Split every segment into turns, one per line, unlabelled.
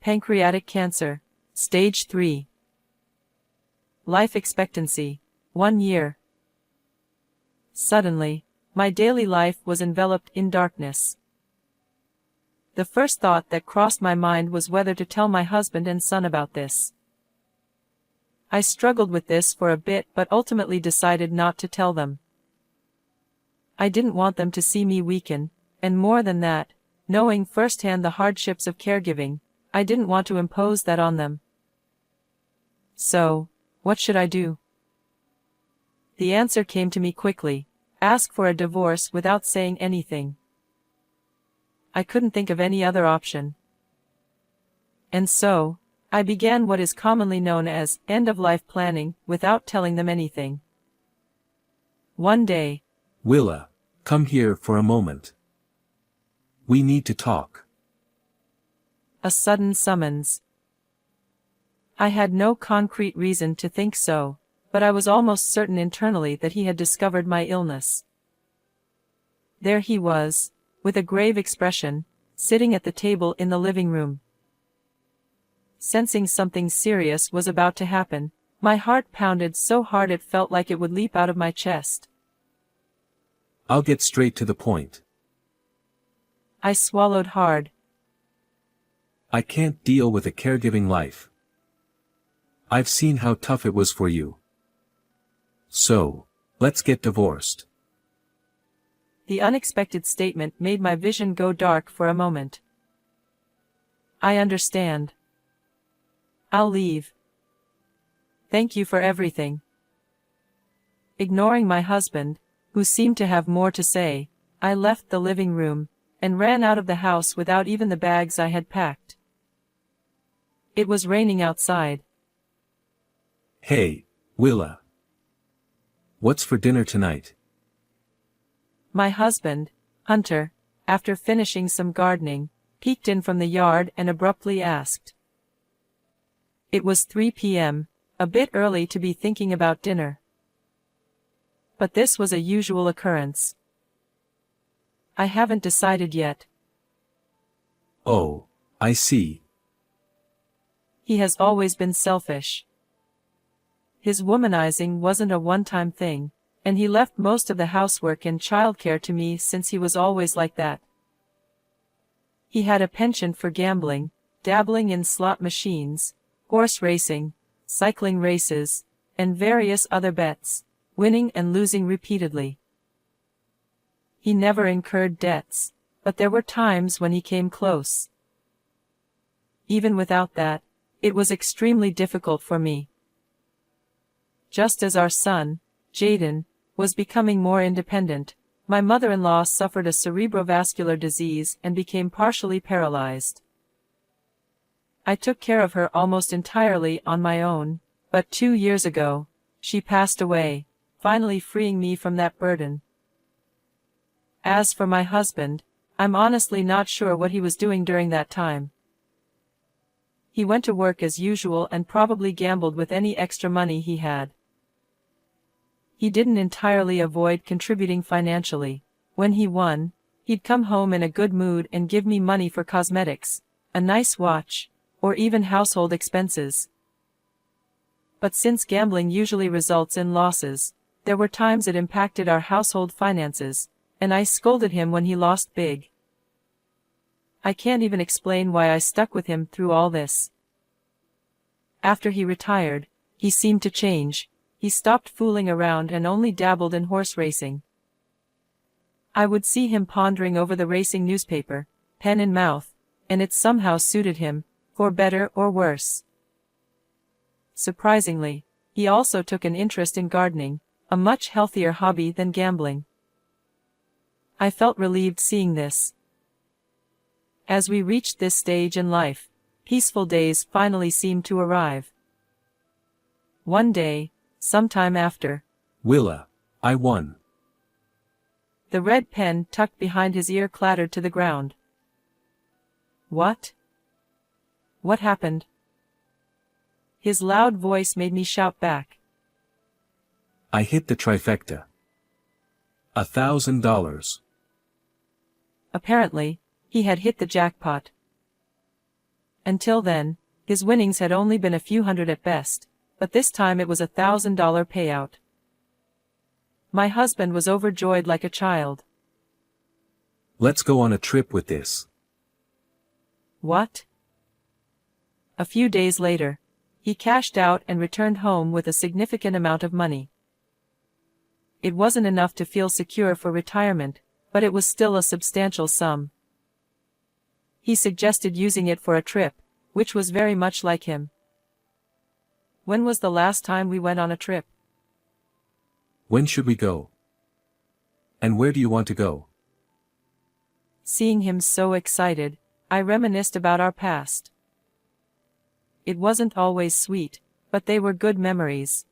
pancreatic cancer, stage 3. Life expectancy, 1 year. Suddenly, my daily life was enveloped in darkness. The first thought that crossed my mind was whether to tell my husband and son about this. I struggled with this for a bit but ultimately decided not to tell them. I didn't want them to see me weaken, and more than that, knowing firsthand the hardships of caregiving, I didn't want to impose that on them. So, what should I do? The answer came to me quickly: ask for a divorce without saying anything. I couldn't think of any other option. And so, I began what is commonly known as end-of-life planning without telling them anything. One day,
Willa, come here for a moment. We need to talk.
A sudden summons. I had no concrete reason to think so, but I was almost certain internally that he had discovered my illness. There he was, with a grave expression, sitting at the table in the living room. Sensing something serious was about to happen, my heart pounded so hard it felt like it would leap out of my chest.
I'll get straight to the point.
I swallowed hard.
I can't deal with a caregiving life. I've seen how tough it was for you. So, let's get divorced.
The unexpected statement made my vision go dark for a moment. I understand. I'll leave. Thank you for everything. Ignoring my husband, who seemed to have more to say, I left the living room, and ran out of the house without even the bags I had packed. It was raining outside.
Hey, Willa. What's for dinner tonight?
My husband, Hunter, after finishing some gardening, peeked in from the yard and abruptly asked. It was 3 p.m., a bit early to be thinking about dinner. But this was a usual occurrence. I haven't decided yet.
Oh, I see.
He has always been selfish. His womanizing wasn't a one-time thing, and he left most of the housework and childcare to me since he was always like that. He had a penchant for gambling, dabbling in slot machines, horse racing, cycling races, and various other bets, winning and losing repeatedly. He never incurred debts, but there were times when he came close. Even without that, it was extremely difficult for me. Just as our son, Jaden, was becoming more independent, my mother-in-law suffered a cerebrovascular disease and became partially paralyzed. I took care of her almost entirely on my own, but 2 years ago, she passed away, finally freeing me from that burden. As for my husband, I'm honestly not sure what he was doing during that time. He went to work as usual and probably gambled with any extra money he had. He didn't entirely avoid contributing financially. When he won, he'd come home in a good mood and give me money for cosmetics, a nice watch, or even household expenses. But since gambling usually results in losses, there were times it impacted our household finances, and I scolded him when he lost big. I can't even explain why I stuck with him through all this. After he retired, he seemed to change. He stopped fooling around and only dabbled in horse racing. I would see him pondering over the racing newspaper, pen in mouth, and it somehow suited him, for better or worse. Surprisingly, he also took an interest in gardening, a much healthier hobby than gambling. I felt relieved seeing this. As we reached this stage in life, peaceful days finally seemed to arrive. One day, sometime after,
Willa, I won.
The red pen tucked behind his ear clattered to the ground. What? What happened? His loud voice made me shout back.
I hit the trifecta. $1,000.
Apparently, he had hit the jackpot. Until then, his winnings had only been a few hundred at best, but this time it was $1,000 payout. My husband was overjoyed like a child.
Let's go on a trip with this.
What? A few days later, he cashed out and returned home with a significant amount of money. It wasn't enough to feel secure for retirement, but it was still a substantial sum. He suggested using it for a trip, which was very much like him. When was the last time we went on a trip?
When should we go? And where do you want to go?
Seeing him so excited, I reminisced about our past. It wasn't always sweet, but they were good memories.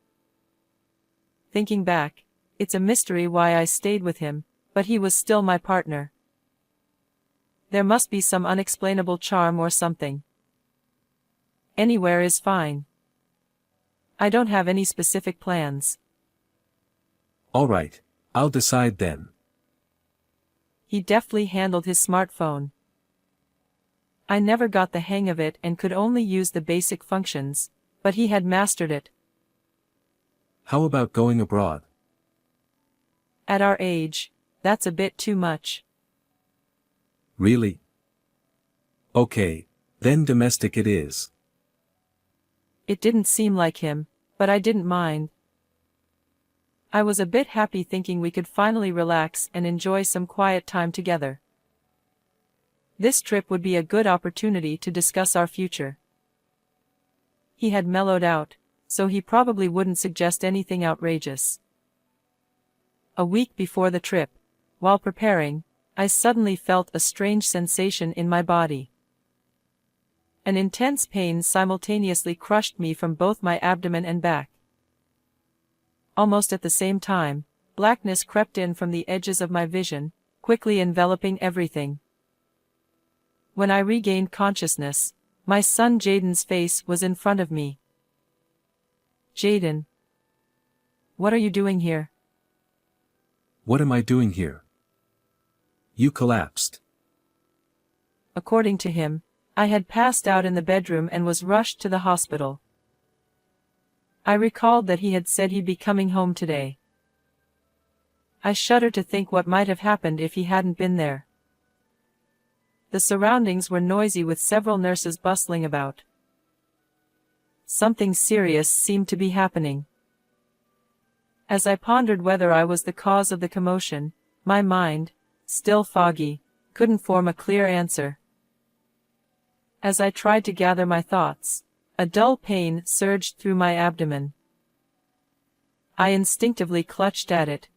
Thinking back, it's a mystery why I stayed with him, but he was still my partner. There must be some unexplainable charm or something. Anywhere is fine. I don't have any specific plans.
All right, I'll decide then.
He deftly handled his smartphone. I never got the hang of it and could only use the basic functions, but he had mastered it.
How about going abroad?
At our age, that's a bit too much.
Really? Okay, then domestic it is.
It didn't seem like him, but I didn't mind. I was a bit happy thinking we could finally relax and enjoy some quiet time together. This trip would be a good opportunity to discuss our future. He had mellowed out, so he probably wouldn't suggest anything outrageous. A week before the trip, while preparing, I suddenly felt a strange sensation in my body. An intense pain simultaneously crushed me from both my abdomen and back. Almost at the same time, blackness crept in from the edges of my vision, quickly enveloping everything. When I regained consciousness, my son Jaden's face was in front of me. Jaden. What are you doing here?
What am I doing here? You collapsed.
According to him, I had passed out in the bedroom and was rushed to the hospital. I recalled that he had said he'd be coming home today. I shudder to think what might have happened if he hadn't been there. The surroundings were noisy with several nurses bustling about. Something serious seemed to be happening. As I pondered whether I was the cause of the commotion, my mind, still foggy, couldn't form a clear answer. As I tried to gather my thoughts, a dull pain surged through my abdomen. I instinctively clutched at it.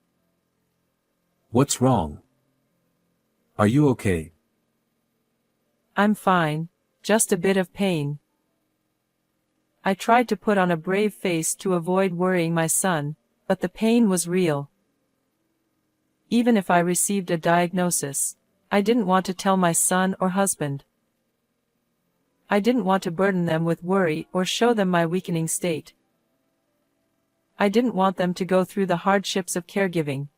What's wrong? Are you okay?
I'm fine, just a bit of pain. I tried to put on a brave face to avoid worrying my son, but the pain was real. Even if I received a diagnosis, I didn't want to tell my son or husband. I didn't want to burden them with worry or show them my weakening state. I didn't want them to go through the hardships of caregiving.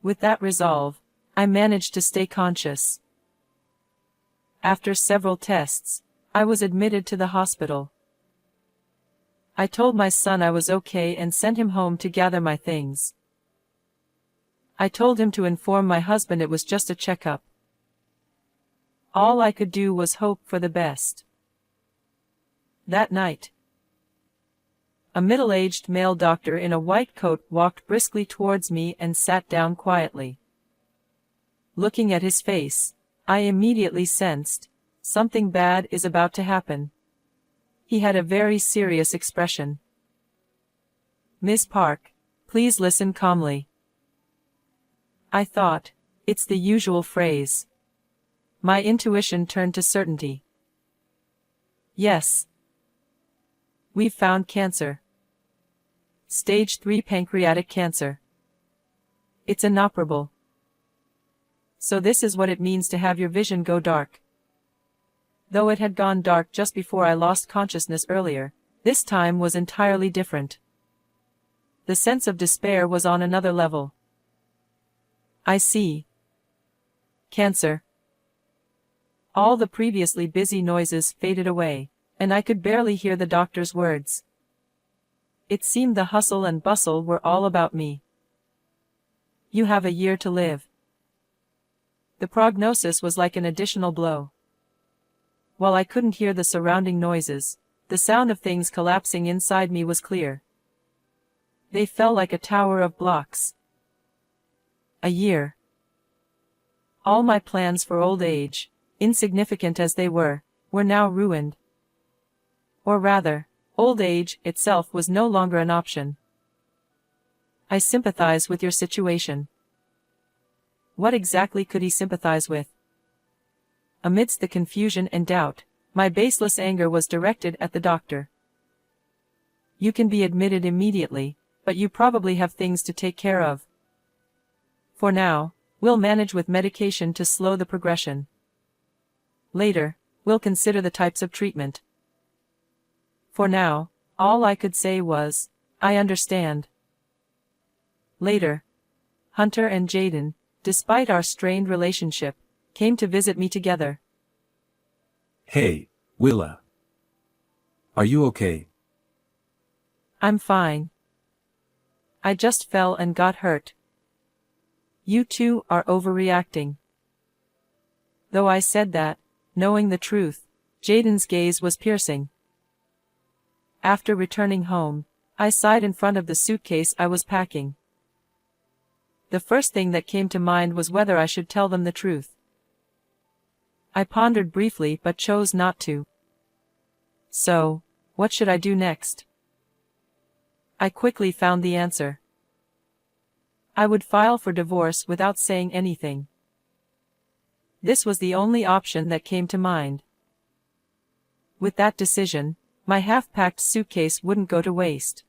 With that resolve, I managed to stay conscious. After several tests, I was admitted to the hospital. I told my son I was okay and sent him home to gather my things. I told him to inform my husband it was just a checkup. All I could do was hope for the best. That night, a middle-aged male doctor in a white coat walked briskly towards me and sat down quietly. Looking at his face, I immediately sensed, something bad is about to happen. He had a very serious expression. Miss Park, please listen calmly. I thought, it's the usual phrase. My intuition turned to certainty. Yes. We've found cancer. Stage 3 pancreatic cancer. It's inoperable. So this is what it means to have your vision go dark. Though it had gone dark just before I lost consciousness earlier, this time was entirely different. The sense of despair was on another level. I see. Cancer. All the previously busy noises faded away, and I could barely hear the doctor's words. It seemed the hustle and bustle were all about me. "You have a year to live." The prognosis was like an additional blow. While I couldn't hear the surrounding noises, the sound of things collapsing inside me was clear. They fell like a tower of blocks. A year. All my plans for old age, insignificant as they were now ruined. Or rather, old age itself was no longer an option. "I sympathize with your situation." What exactly could he sympathize with? Amidst the confusion and doubt, my baseless anger was directed at the doctor. "You can be admitted immediately, but you probably have things to take care of. For now, we'll manage with medication to slow the progression. Later, we'll consider the types of treatment." For now, all I could say was, "I understand." Later, Hunter and Jaden, despite our strained relationship, came to visit me together.
Hey, Willa. Are you okay?
"I'm fine. I just fell and got hurt." "You two are overreacting." Though I said that, knowing the truth, Jaden's gaze was piercing. After returning home, I sighed in front of the suitcase I was packing. The first thing that came to mind was whether I should tell them the truth. I pondered briefly but chose not to. So, what should I do next? I quickly found the answer. I would file for divorce without saying anything. This was the only option that came to mind. With that decision, my half-packed suitcase wouldn't go to waste.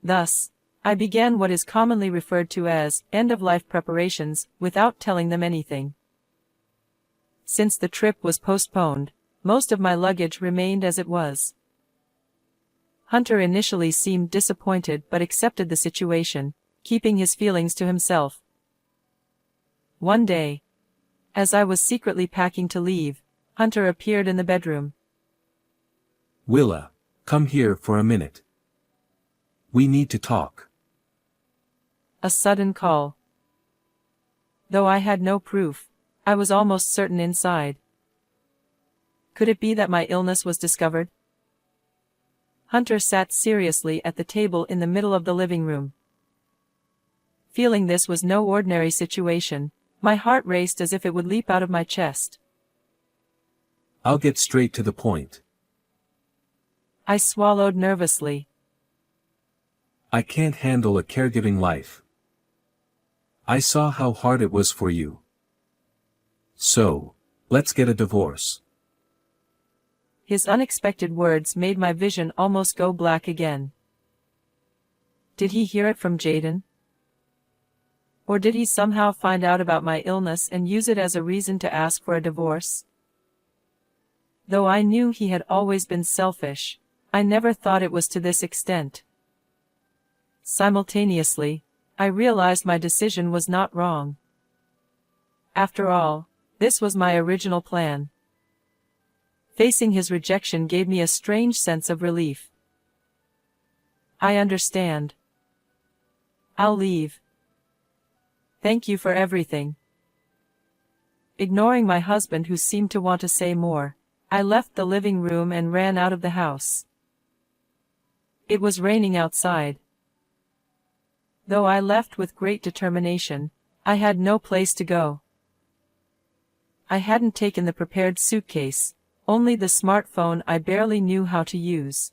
Thus, I began what is commonly referred to as end-of-life preparations without telling them anything. Since the trip was postponed, most of my luggage remained as it was. Hunter initially seemed disappointed but accepted the situation, keeping his feelings to himself. One day, as I was secretly packing to leave, Hunter appeared in the bedroom.
"Willa, come here for a minute. We need to talk."
A sudden call. Though I had no proof, I was almost certain inside. Could it be that my illness was discovered? Hunter sat seriously at the table in the middle of the living room. Feeling this was no ordinary situation, my heart raced as if it would leap out of my chest.
"I'll get straight to the point."
I swallowed nervously.
"I can't handle a caregiving life. I saw how hard it was for you. So, let's get a divorce."
His unexpected words made my vision almost go black again. Did he hear it from Jaden? Or did he somehow find out about my illness and use it as a reason to ask for a divorce? Though I knew he had always been selfish, I never thought it was to this extent. Simultaneously, I realized my decision was not wrong. After all, this was my original plan. Facing his rejection gave me a strange sense of relief. "I understand. I'll leave. Thank you for everything." Ignoring my husband who seemed to want to say more, I left the living room and ran out of the house. It was raining outside. Though I left with great determination, I had no place to go. I hadn't taken the prepared suitcase, only the smartphone I barely knew how to use.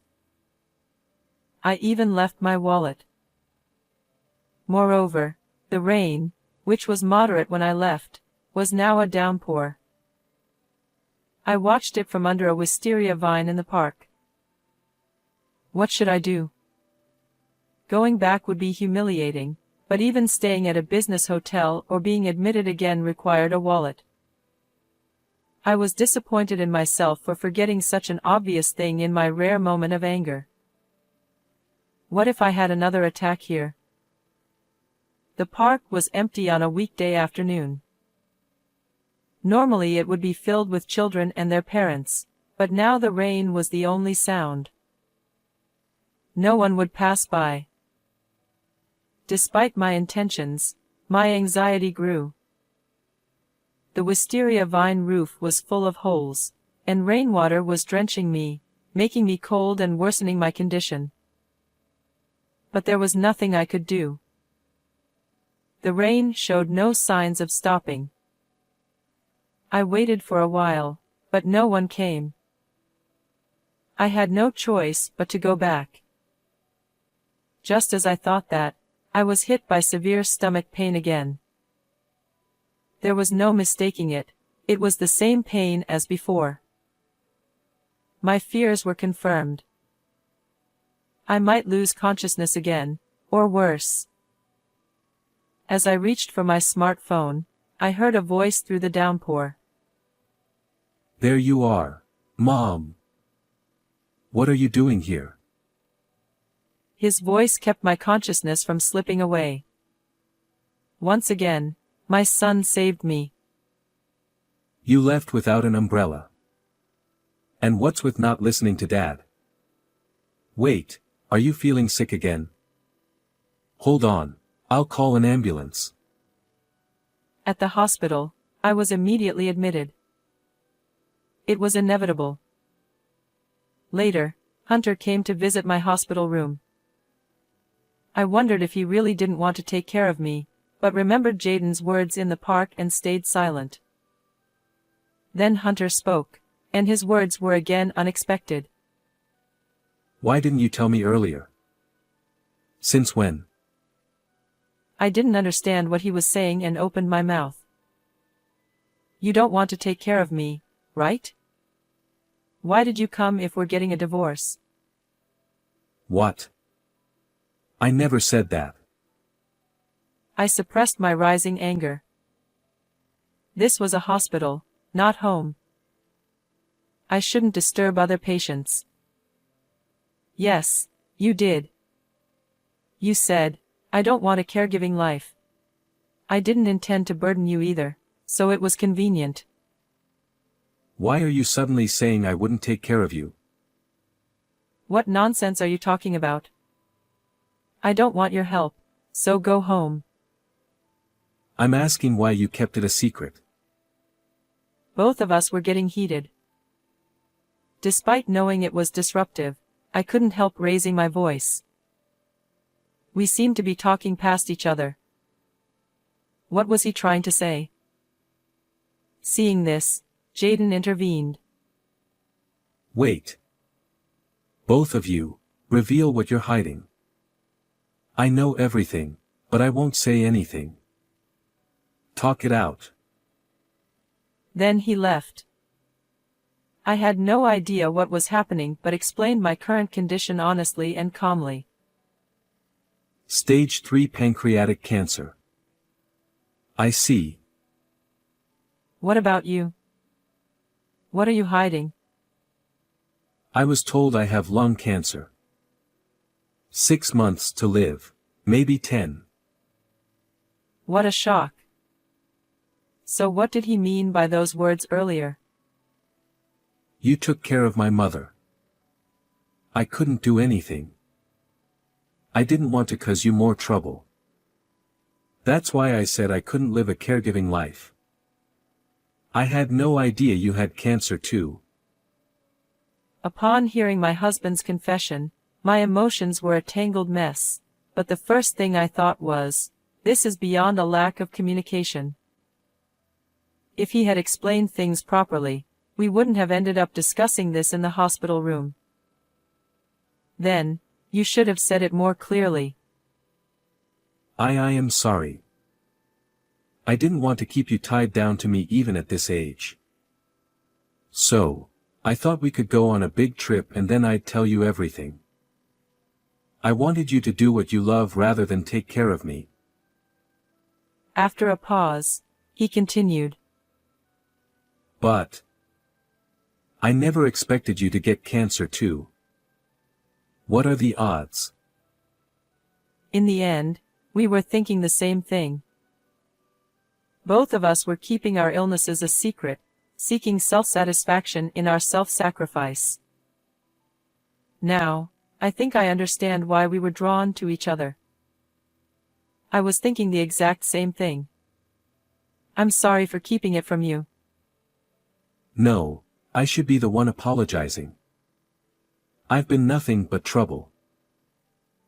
I even left my wallet. Moreover, the rain, which was moderate when I left, was now a downpour. I watched it from under a wisteria vine in the park. What should I do? Going back would be humiliating, but even staying at a business hotel or being admitted again required a wallet. I was disappointed in myself for forgetting such an obvious thing in my rare moment of anger. What if I had another attack here? The park was empty on a weekday afternoon. Normally it would be filled with children and their parents, but now the rain was the only sound. No one would pass by. Despite my intentions, my anxiety grew. The wisteria vine roof was full of holes, and rainwater was drenching me, making me cold and worsening my condition. But there was nothing I could do. The rain showed no signs of stopping. I waited for a while, but no one came. I had no choice but to go back. Just as I thought that, I was hit by severe stomach pain again. There was no mistaking it, it was the same pain as before. My fears were confirmed. I might lose consciousness again, or worse. As I reached for my smartphone, I heard a voice through the downpour.
There you are, Mom. What are you doing here?
His voice kept my consciousness from slipping away. Once again, my son saved me.
You left without an umbrella. And what's with not listening to Dad? Wait, are you feeling sick again? Hold on, I'll call an ambulance.
At the hospital, I was immediately admitted. It was inevitable. Later, Hunter came to visit my hospital room. I wondered if he really didn't want to take care of me, but remembered Jaden's words in the park and stayed silent. Then Hunter spoke, and his words were again unexpected.
Why didn't you tell me earlier? Since when?
I didn't understand what he was saying and opened my mouth. You don't want to take care of me, right? Why did you come if we're getting a divorce?
What? I never said that.
I suppressed my rising anger. This was a hospital, not home. I shouldn't disturb other patients. Yes, you did. You said, I don't want a caregiving life. I didn't intend to burden you either, so it was convenient.
Why are you suddenly saying I wouldn't take care of you?
What nonsense are you talking about? I don't want your help, so go home.
I'm asking why you kept it a secret.
Both of us were getting heated. Despite knowing it was disruptive, I couldn't help raising my voice. We seemed to be talking past each other. What was he trying to say? Seeing this, Jaden intervened.
Wait. Both of you, reveal what you're hiding. I know everything, but I won't say anything. Talk it out.
Then he left. I had no idea what was happening but explained my current condition honestly and calmly.
Stage 3 pancreatic cancer. I see.
What about you? What are you hiding?
I was told I have lung cancer. 6 months to live, maybe 10.
What a shock. So what did he mean by those words earlier?
You took care of my mother. I couldn't do anything. I didn't want to cause you more trouble. That's why I said I couldn't live a caregiving life. I had no idea you had cancer too.
Upon hearing my husband's confession, my emotions were a tangled mess, but the first thing I thought was, this is beyond a lack of communication. If he had explained things properly, we wouldn't have ended up discussing this in the hospital room. Then, you should have said it more clearly.
I am sorry. I didn't want to keep you tied down to me even at this age. So, I thought we could go on a big trip and then I'd tell you everything. I wanted you to do what you love rather than take care of me.
After a pause, he continued.
But I never expected you to get cancer too. What are the odds?
In the end, we were thinking the same thing. Both of us were keeping our illnesses a secret, seeking self-satisfaction in our self-sacrifice. Now, I think I understand why we were drawn to each other. I was thinking the exact same thing. I'm sorry for keeping it from you.
No, I should be the one apologizing. I've been nothing but trouble.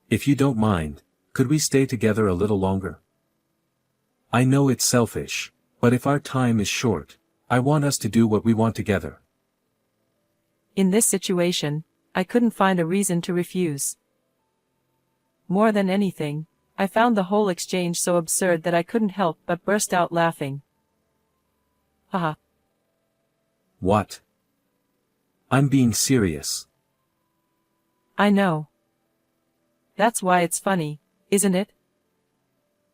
If you don't mind, could we stay together a little longer? I know it's selfish, but if our time is short, I want us to do what we want together.
In this situation, I couldn't find a reason to refuse. More than anything, I found the whole exchange so absurd that I couldn't help but burst out laughing. Haha.
What? I'm being serious.
I know. That's why it's funny, isn't it?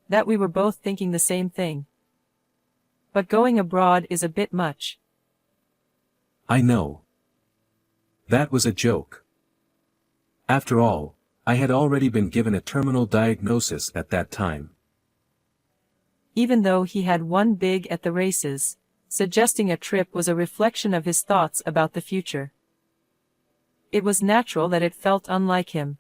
That we were both thinking the same thing. But going abroad is a bit much.
I know. That was a joke. After all, I had already been given a terminal diagnosis at that time.
Even though he had won big at the races, suggesting a trip was a reflection of his thoughts about the future. It was natural that it felt unlike him.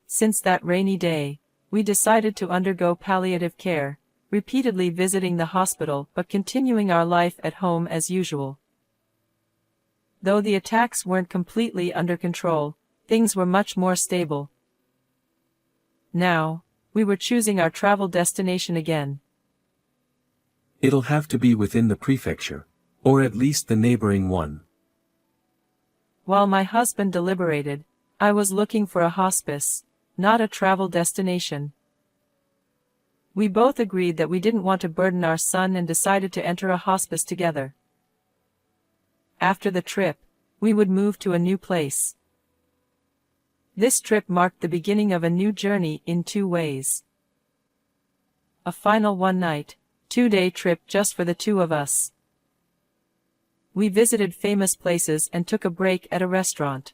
Since that rainy day, we decided to undergo palliative care, repeatedly visiting the hospital but continuing our life at home as usual. Though the attacks weren't completely under control, things were much more stable. Now, we were choosing our travel destination again.
It'll have to be within the prefecture, or at least the neighboring one.
While my husband deliberated, I was looking for a hospice, not a travel destination. We both agreed that we didn't want to burden our son and decided to enter a hospice together. After the trip, we would move to a new place. This trip marked the beginning of a new journey in two ways. A final one-night, two-day trip just for the two of us. We visited famous places and took a break at a restaurant.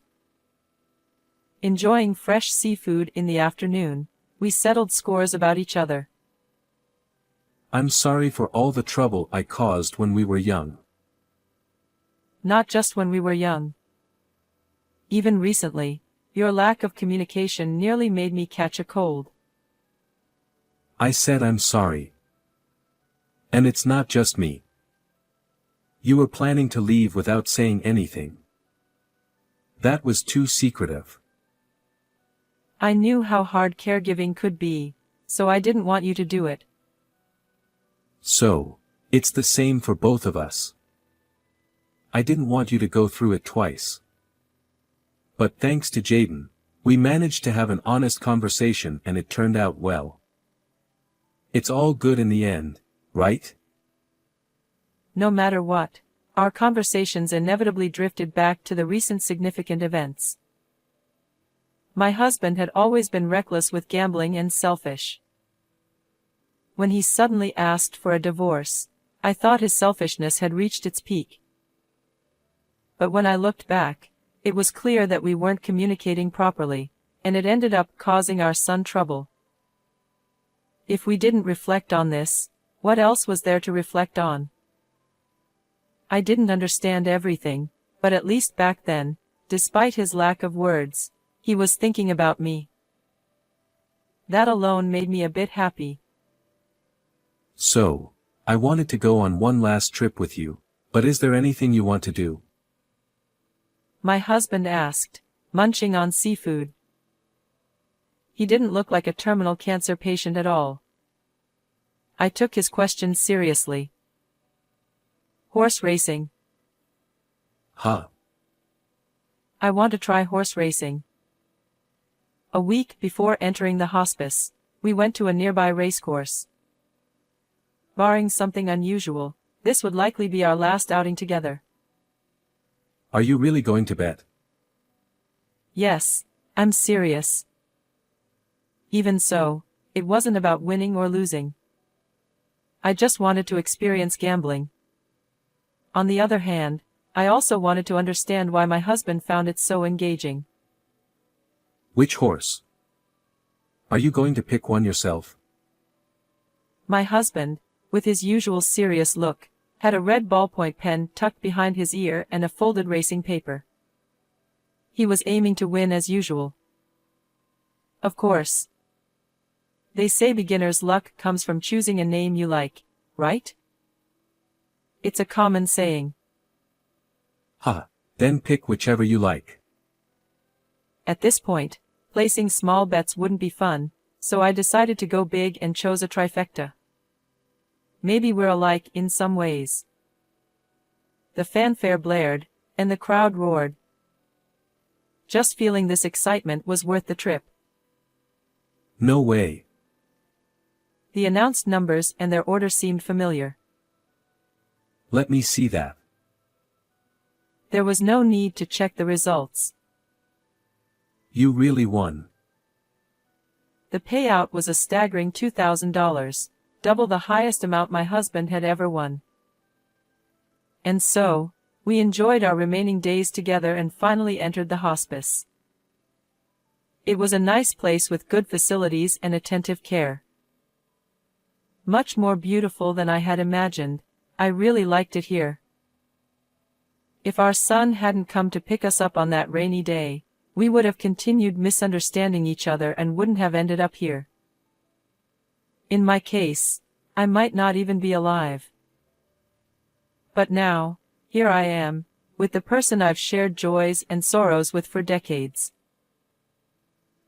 Enjoying fresh seafood in the afternoon, we settled scores about each other.
I'm sorry for all the trouble I caused when we were young.
Not just when we were young. Even recently, your lack of communication nearly made me catch a cold.
I said I'm sorry. And it's not just me. You were planning to leave without saying anything. That was too secretive.
I knew how hard caregiving could be, so I didn't want you to do it.
So, it's the same for both of us. I didn't want you to go through it twice. But thanks to Jaden, we managed to have an honest conversation and it turned out well. It's all good in the end, right?
No matter what, our conversations inevitably drifted back to the recent significant events. My husband had always been reckless with gambling and selfish. When he suddenly asked for a divorce, I thought his selfishness had reached its peak. But when I looked back, it was clear that we weren't communicating properly, and it ended up causing our son trouble. If we didn't reflect on this, what else was there to reflect on? I didn't understand everything, but at least back then, despite his lack of words, he was thinking about me. That alone made me a bit happy.
So, I wanted to go on one last trip with you, but is there anything you want to do?
My husband asked, munching on seafood. He didn't look like a terminal cancer patient at all. I took his question seriously. Horse racing.
Huh?
I want to try horse racing. A week before entering the hospice, we went to a nearby racecourse. Barring something unusual, this would likely be our last outing together.
Are you really going to bet?
Yes, I'm serious. Even so, it wasn't about winning or losing. I just wanted to experience gambling. On the other hand, I also wanted to understand why my husband found it so engaging.
Which horse? Are you going to pick one yourself?
My husband, with his usual serious look, had a red ballpoint pen tucked behind his ear and a folded racing paper. He was aiming to win as usual. Of course. They say beginner's luck comes from choosing a name you like, right? It's a common saying.
Ha, then pick whichever you like.
At this point, placing small bets wouldn't be fun, so I decided to go big and chose a trifecta. Maybe we're alike in some ways. The fanfare blared, and the crowd roared. Just feeling this excitement was worth the trip.
No way.
The announced numbers and their order seemed familiar.
Let me see that.
There was no need to check the results.
You really won.
The payout was a staggering $2,000, double the highest amount my husband had ever won. And so, we enjoyed our remaining days together and finally entered the hospice. It was a nice place with good facilities and attentive care. Much more beautiful than I had imagined. I really liked it here. If our son hadn't come to pick us up on that rainy day, we would have continued misunderstanding each other and wouldn't have ended up here. In my case, I might not even be alive. But now, here I am, with the person I've shared joys and sorrows with for decades.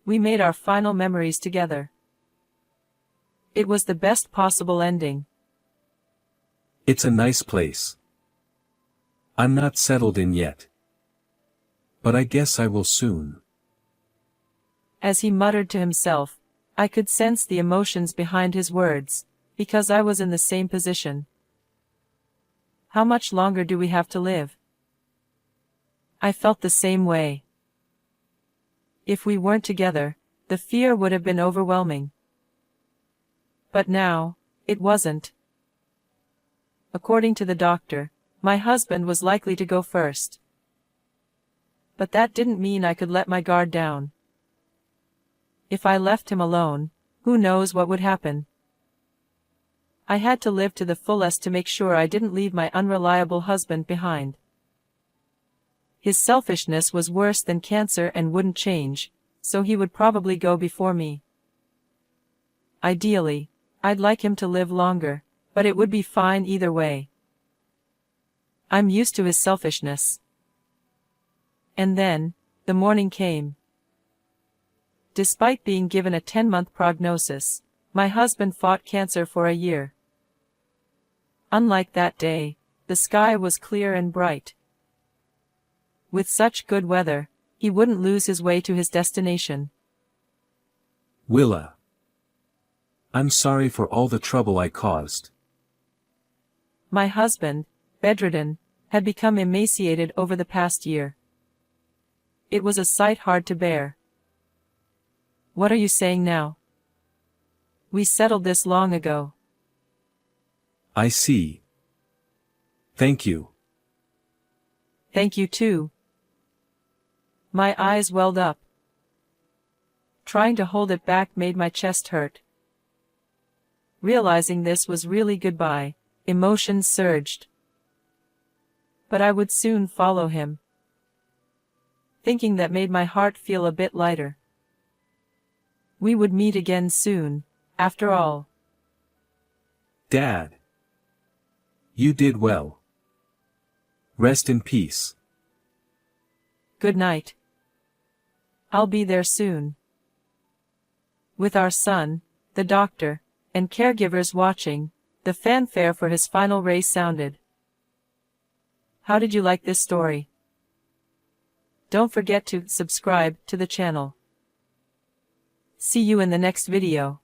We made our final memories together. It was the best possible ending.
It's a nice place. I'm not settled in yet. But I guess I will soon.
As he muttered to himself, I could sense the emotions behind his words, because I was in the same position. How much longer do we have to live? I felt the same way. If we weren't together, the fear would have been overwhelming. But now, it wasn't. According to the doctor, my husband was likely to go first. But that didn't mean I could let my guard down. If I left him alone, who knows what would happen? I had to live to the fullest to make sure I didn't leave my unreliable husband behind. His selfishness was worse than cancer and wouldn't change, so he would probably go before me. Ideally, I'd like him to live longer, but it would be fine either way. I'm used to his selfishness. And then, the morning came. Despite being given a 10-month prognosis, my husband fought cancer for a year. Unlike that day, the sky was clear and bright. With such good weather, he wouldn't lose his way to his destination.
Willa. I'm sorry for all the trouble I caused.
My husband, bedridden, had become emaciated over the past year. It was a sight hard to bear. What are you saying now? We settled this long ago.
I see. Thank you.
Thank you too. My eyes welled up. Trying to hold it back made my chest hurt. Realizing this was really goodbye, emotions surged. But I would soon follow him. Thinking that made my heart feel a bit lighter. We would meet again soon, after all.
Dad. You did well. Rest in peace.
Good night. I'll be there soon. With our son, the doctor, and caregivers watching, the fanfare for his final race sounded. How did you like this story? Don't forget to subscribe to the channel. See you in the next video.